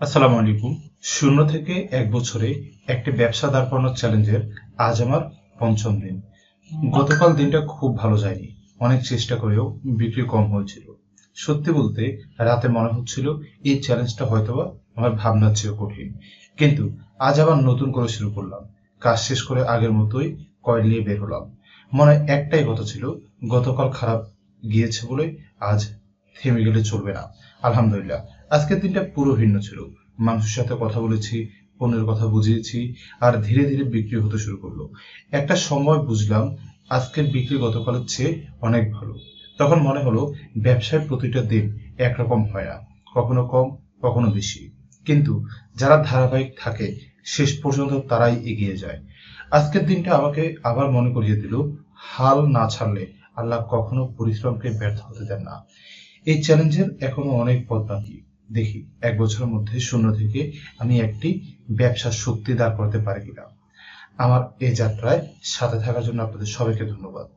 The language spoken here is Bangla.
আসসালামু আলাইকুম। শূন্য থেকে ১ বছরে একটি ব্যবসা দাঁড় করানোর চ্যালেঞ্জের আজ আমার পঞ্চম দিন। গতকাল দিনটা খুব ভালো যায়নি। অনেক চেষ্টা করেও বিক্রি কম হয়েছিল। সত্যি বলতে রাতে মনে হচ্ছিল এই চ্যালেঞ্জটা হয়তোবা আমার ভাবনার চেয়েও কঠিন। কিন্তু আজ আবার নতুন করে শুরু করলাম। কাজ শেষ করে আগের মতোই কয়েল নিয়ে বের হলাম। মনে একটাই কথা ছিল, গতকাল খারাপ গিয়েছে বলে আজ থেমে গেলে চলবে না। আলহামদুলিল্লাহ, আজকের দিনটা পুরো ভিন্ন ছিল। মানুষের সাথে কথা বলেছি, পণ্যের কথা বুঝিয়েছি, আর ধীরে ধীরে বিক্রি হতে শুরু করলো। একটা সময় বুঝলাম আজকের বিক্রি গতকালের চেয়ে অনেক ভালো। তখন মনে হলো ব্যবসায় প্রতিটা দিন একরকম হয় না, কখনো কম, কখনো বেশি। কিন্তু যারা ধারাবাহিক থাকে শেষ পর্যন্ত তারাই এগিয়ে যায়। আজকের দিনটা আমাকে আবার মনে করিয়ে দিল, হাল না ছাড়লে আল্লাহ কখনো পরিশ্রমকে ব্যর্থ হতে দেন না। এই চ্যালেঞ্জের এখনো অনেক পথ বাকি। দেখি ১ বছরের মধ্যে শূন্য থেকে আমি একটি ব্যবসার শক্তি দাঁড় করাতে পারি কিনা। আমার এই যাত্রায় সাথে থাকার জন্য আপনাদের সবাইকে ধন্যবাদ।